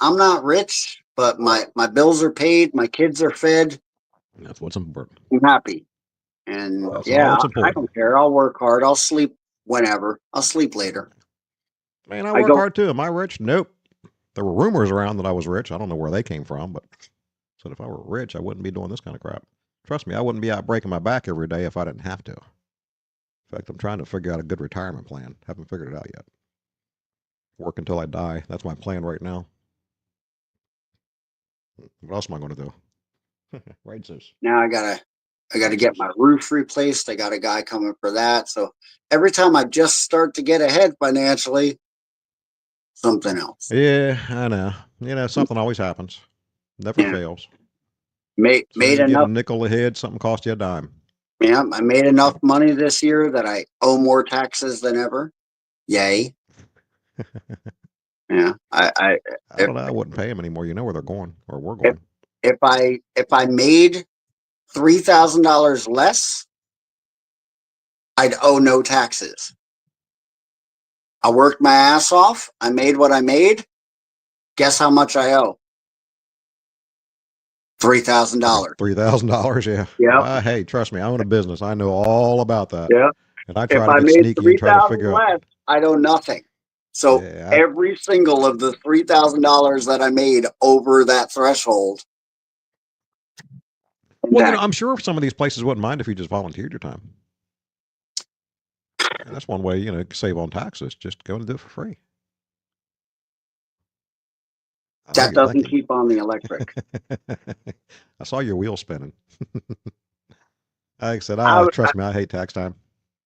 I'm not rich, but my bills are paid. My kids are fed. That's what's important. I'm happy. And I don't care. I'll work hard. I'll sleep whenever. I'll sleep later. Man, I work hard too. Am I rich? Nope. There were rumors around that I was rich. I don't know where they came from, but said if I were rich, I wouldn't be doing this kind of crap. Trust me, I wouldn't be out breaking my back every day if I didn't have to. In fact, I'm trying to figure out a good retirement plan. Haven't figured it out yet. Work until I die. That's my plan right now. What else am I going to do? Right, Zeus. Now I gotta get my roof replaced. I got a guy coming for that. So every time I just start to get ahead financially, something else. Yeah, I know. Something always happens. Never fails. Made enough. A nickel ahead, something cost you a dime. Yeah, I made enough money this year that I owe more taxes than ever. Yay. Yeah, I don't know. I wouldn't pay them anymore. You know where they're going, or we're going. If I made $3,000 less, I'd owe no taxes. I worked my ass off. I made what I made. Guess how much I owe? $3,000. $3,000, yeah. Yeah. Hey, trust me, I own a business. I know all about that. Yeah. And I try to get sneaky and try to figure out. I owe nothing. So every single of the $3,000 that I made over that threshold. Well, I'm sure some of these places wouldn't mind if you just volunteered your time. And that's one way, to save on taxes. Just go and do it for free. That doesn't keep on the electric. I saw your wheel spinning. Like I said, trust me, I hate tax time.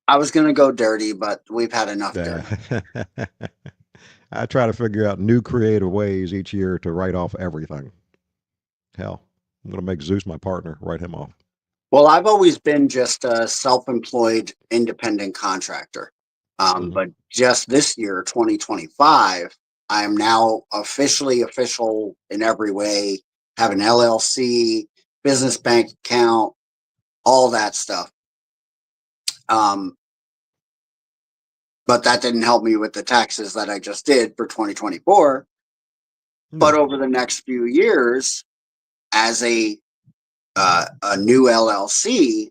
I was going to go dirty, but we've had enough dirty. I try to figure out new creative ways each year to write off everything. Hell, I'm going to make Zeus my partner, write him off. Well, I've always been just a self-employed independent contractor. But just this year, 2025, I am now officially official in every way, have an LLC, business bank account, all that stuff. But that didn't help me with the taxes that I just did for 2024. But over the next few years, as a new LLC,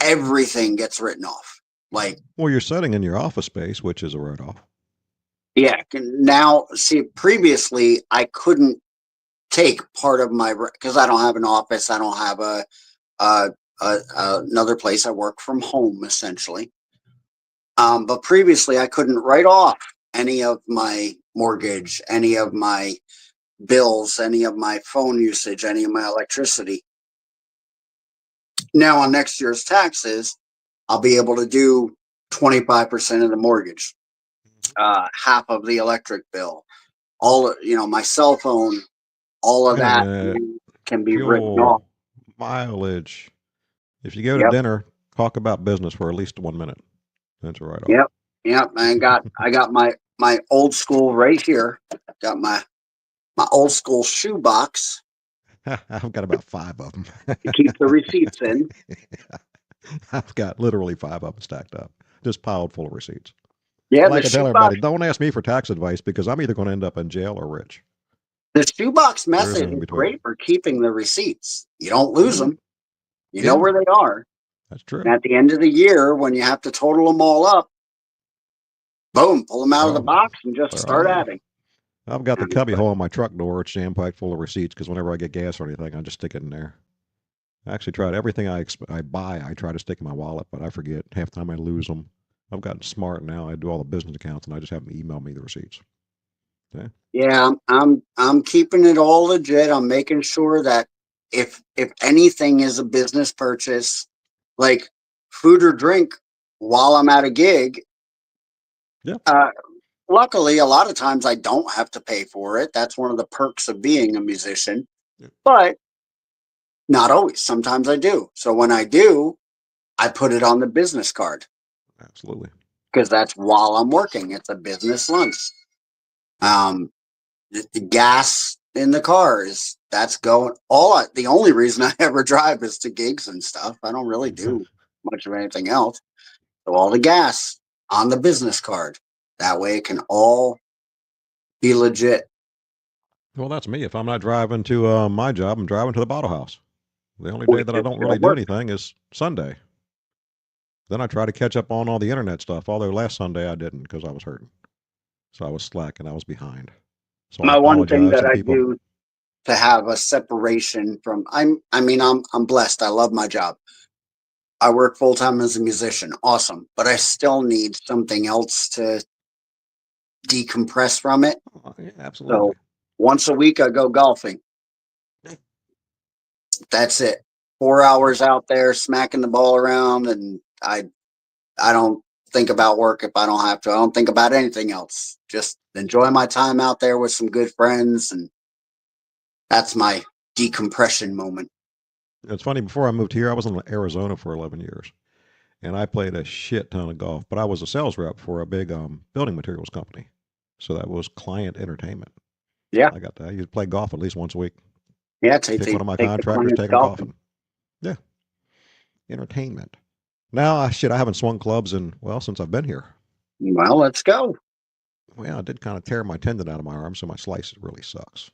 everything gets written off. Like, well, you're sitting in your office space, which is a write-off. Yeah. Now, see, previously I couldn't take part of my because I don't have an office. I don't have another place. I work from home essentially. But previously I couldn't write off any of my mortgage, any of my bills, any of my phone usage, any of my electricity. Now on next year's taxes, I'll be able to do 25% of the mortgage, half of the electric bill, all my cell phone, all of that can be written off. Mileage. If you go to dinner, talk about business for at least 1 minute. That's a write-off. Yep. I got my old school right here. Got my old school shoe box. I've got about 5 of them. To keep the receipts in. I've got literally 5 of them stacked up, just piled full of receipts. Yeah, like I tell everybody, don't ask me for tax advice because I'm either going to end up in jail or rich. The shoebox method is great for keeping the receipts. You don't lose them. You know where they are. That's true. And at the end of the year, when you have to total them all up, boom, pull them out of the box and just start adding. I've got the cubby hole in my truck door. It's jam-packed full of receipts because whenever I get gas or anything, I just stick it in there. I actually tried everything I buy. I try to stick in my wallet, but I forget. Half the time I lose them. I've gotten smart now. I do all the business accounts, and I just have them email me the receipts. Okay? Yeah, I'm keeping it all legit. I'm making sure that if anything is a business purchase, like food or drink, while I'm at a gig, luckily a lot of times I don't have to pay for it. That's one of the perks of being a musician. But not always. Sometimes I do. So when I do, I put it on the business card. Absolutely. Because that's while I'm working. It's a business lunch. The gas in the car that's going the only reason I ever drive is to gigs and stuff. I don't really do much of anything else. So all the gas on the business card. That way it can all be legit. Well, that's me. If I'm not driving to my job, I'm driving to the bottle house. The only day that I don't really do anything is Sunday. Then I try to catch up on all the internet stuff, although last Sunday I didn't because I was hurting. So I was slacking. I was behind. So my one thing that I do to have a separation from I'm blessed. I love my job. I work full time as a musician. Awesome. But I still need something else to decompress from it. Yeah, absolutely. So once a week I go golfing. That's it. 4 hours out there smacking the ball around, and I don't think about work if I don't have to. I don't think about anything else. Just enjoy my time out there with some good friends, and that's my decompression moment. It's funny, before I moved here, I was in Arizona for 11 years, and I played a shit ton of golf, but I was a sales rep for a big building materials company. So that was client entertainment. Yeah. I used to play golf at least once a week. Yeah, take one of my contractors, take them golfing. Yeah. Entertainment. Now, I haven't swung clubs since I've been here. Well, let's go. Well, I did kind of tear my tendon out of my arm, so my slice really sucks.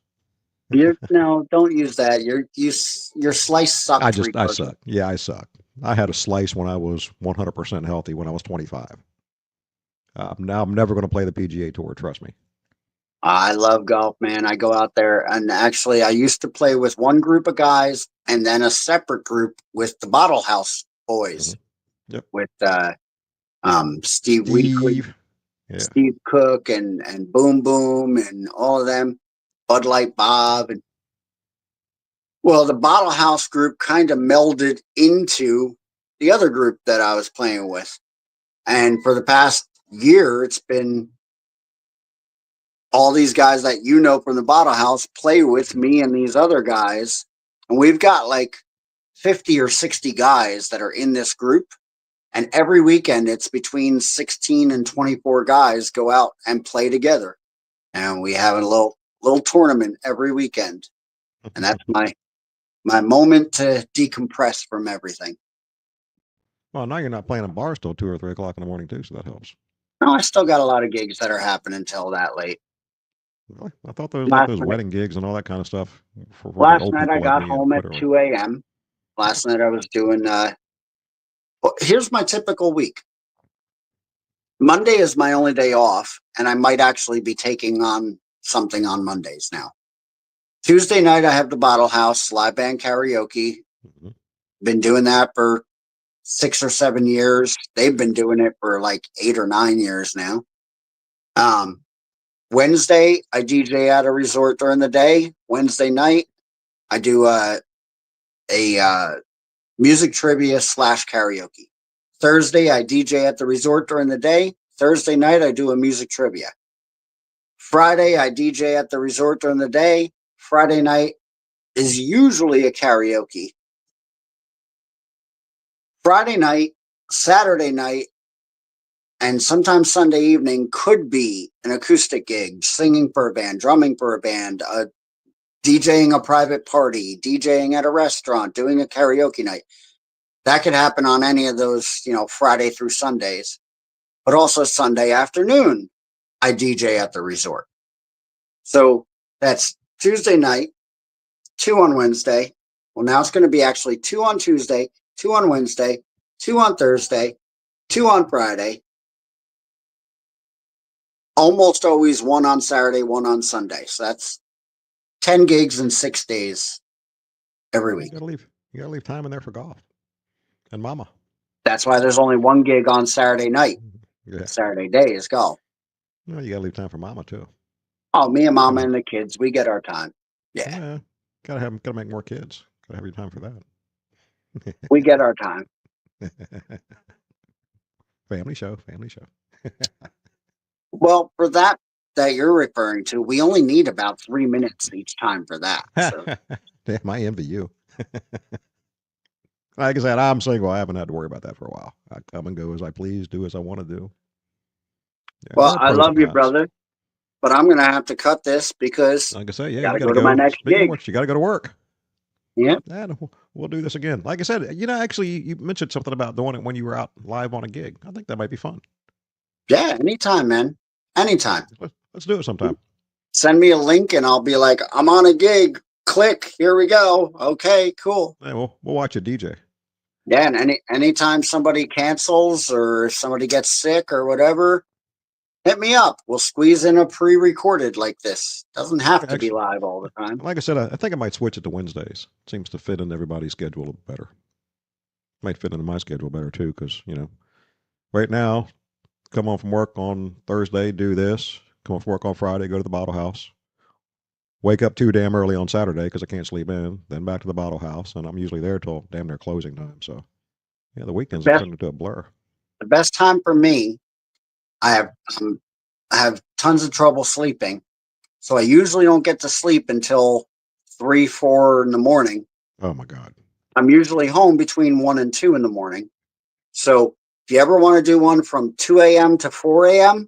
No, don't use that. Your slice sucked. I suck. Yeah, I suck. I had a slice when I was 100% healthy when I was 25. Now I'm never going to play the PGA Tour, trust me. I love golf, man. I go out there, and actually I used to play with one group of guys and then a separate group with the Bottle House boys. Mm-hmm. Yep. With Steve Weekly, Steve Cook, and Boom Boom, and all of them, Bud Light Bob. And well, the Bottle House group kind of melded into the other group that I was playing with. And for the past year, it's been all these guys that you know from the bottle house play with me and these other guys. And we've got like 50 or 60 guys that are in this group. And every weekend, it's between 16 and 24 guys go out and play together. And we have a little tournament every weekend. And that's my moment to decompress from everything. Well, now you're not playing in bars till 2 or 3 o'clock in the morning too, so that helps. No, I still got a lot of gigs that are happening until that late. Really? I thought there was like those wedding gigs and all that kind of stuff for the Last old night people I like got me. home at 2 a.m. Last night I was doing, well, here's my typical week. Monday is my only day off, and I might actually be taking on something on Mondays now. Tuesday night, I have the Bottle House live band karaoke. Mm-hmm. Been doing that for 6 or 7 years. They've been doing it for like 8 or 9 years now. Wednesday, I DJ at a resort during the day. Wednesday night, I do a music trivia / karaoke. Thursday, I DJ at the resort during the day. Thursday night, I do a music trivia. Friday, I DJ at the resort during the day. Friday night is usually a karaoke. Friday night, Saturday night, and sometimes Sunday evening could be an acoustic gig, singing for a band, drumming for a band, DJing a private party, DJing at a restaurant, doing a karaoke night. That could happen on any of those, Friday through Sundays. But also Sunday afternoon, I DJ at the resort. So that's Tuesday night, 2 on Wednesday. Well, now it's going to be actually 2 on Tuesday, 2 on Wednesday, 2 on Thursday, 2 on Friday. Almost always 1 on Saturday, 1 on Sunday. So that's 10 gigs in 6 days every week. You gotta leave time in there for golf and mama. That's why there's only 1 gig on Saturday night. Yeah. Saturday day is golf. No, you gotta leave time for mama too. Oh, me and mama and the kids, we get our time. Yeah. Gotta make more kids. Gotta have your time for that. We get our time. Family show. Well, for that you're referring to, we only need about 3 minutes each time for that. So. Damn, I envy you. Like I said, I'm single. I haven't had to worry about that for a while. I come and go as I please, do as I want to do. Yeah, well, I love you, brother, but I'm going to have to cut this because like I say, yeah, you gotta go to my next gig. You got to go to work. Yeah. And we'll do this again. Like I said, actually, you mentioned something about doing it when you were out live on a gig. I think that might be fun. Yeah, anytime, man. Anytime. Let's do it sometime. Send me a link and I'll be like, I'm on a gig. Click. Here we go. Okay, cool. Yeah, we'll watch a DJ. Yeah, and anytime somebody cancels or somebody gets sick or whatever, hit me up. We'll squeeze in a pre-recorded like this. Doesn't have to be live all the time. Like I said, I think I might switch it to Wednesdays. It seems to fit in everybody's schedule better. Might fit into my schedule better too, because right now, come home from work on Thursday, do this. Come home from work on Friday, go to the Bottle House. Wake up too damn early on Saturday because I can't sleep in. Then back to the Bottle House, and I'm usually there till damn near closing time. So, yeah, the weekends are turning into a blur. The best time for me, I have tons of trouble sleeping, so I usually don't get to sleep until 3, 4 in the morning. Oh my God! I'm usually home between 1 and 2 in the morning. So if you ever want to do one from 2 a.m. to 4 a.m.,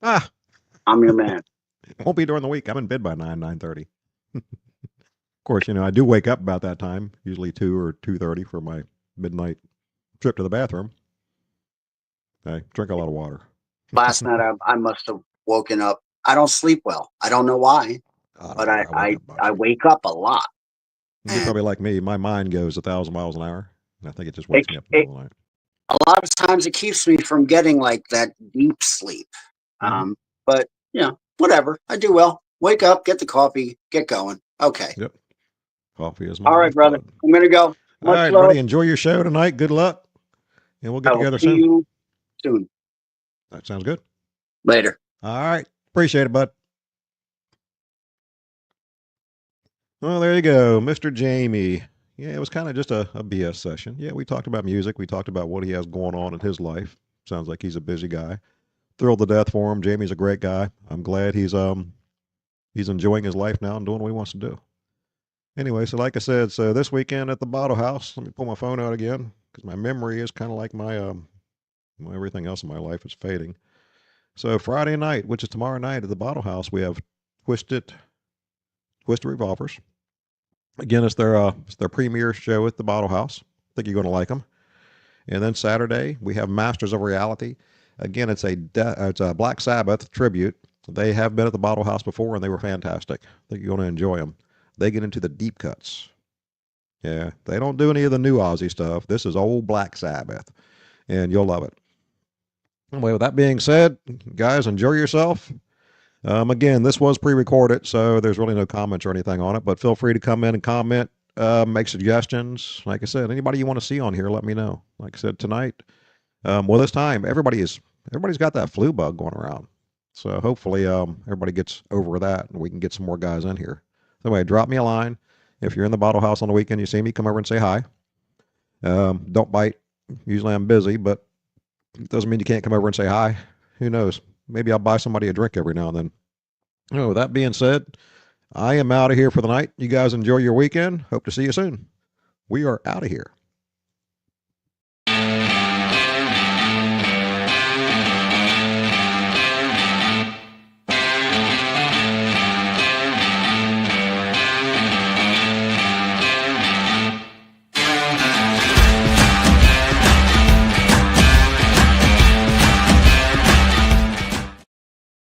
I'm your man. It won't be during the week. I'm in bed by 9:30. Of course, I do wake up about that time, usually 2 or 2:30 for my midnight trip to the bathroom. I drink a lot of water. Last night I must have woken up. I don't sleep well. I don't know why, but I wake up a lot. You're probably like me. My mind goes 1,000 miles an hour, and I think it just wakes me up in the middle of the night. A lot of times it keeps me from getting like that deep sleep. But whatever. I do well. Wake up, get the coffee, get going. Okay. Yep. Coffee is my all right, brother. I'm gonna go. Much all right, love. Buddy. Enjoy your show tonight. Good luck, and we'll get together soon. See you soon. That sounds good. Later. All right. Appreciate it, bud. Well, there you go, Mr. Jamie. Yeah, it was kind of just a BS session. Yeah, we talked about music. We talked about what he has going on in his life. Sounds like he's a busy guy. Thrilled to death for him. Jamie's a great guy. I'm glad he's enjoying his life now and doing what he wants to do. Anyway, so like I said, so this weekend at the Bottle House, let me pull my phone out again because my memory is kind of like everything else in my life is fading. So Friday night, which is tomorrow night at the Bottle House, we have Twisted Revolvers. Again, it's their premiere show at the Bottle House. I think you're going to like them. And then Saturday we have Masters of Reality. Again, it's a Black Sabbath tribute. They have been at the Bottle House before and they were fantastic. I think you're going to enjoy them. They get into the deep cuts. Yeah, they don't do any of the new Aussie stuff. This is old Black Sabbath, and you'll love it. Anyway, with that being said, guys, enjoy yourself. Again, this was pre-recorded, so there's really no comments or anything on it, but feel free to come in and comment, make suggestions. Like I said, anybody you want to see on here, let me know. Like I said, tonight, well, this time, everybody's got that flu bug going around. So hopefully everybody gets over that and we can get some more guys in here. So anyway, drop me a line. If you're in the Bottle House on the weekend, you see me, come over and say hi. Don't bite. Usually I'm busy, but it doesn't mean you can't come over and say hi. Who knows? Maybe I'll buy somebody a drink every now and then. Oh, with that being said, I am out of here for the night. You guys enjoy your weekend. Hope to see you soon. We are out of here.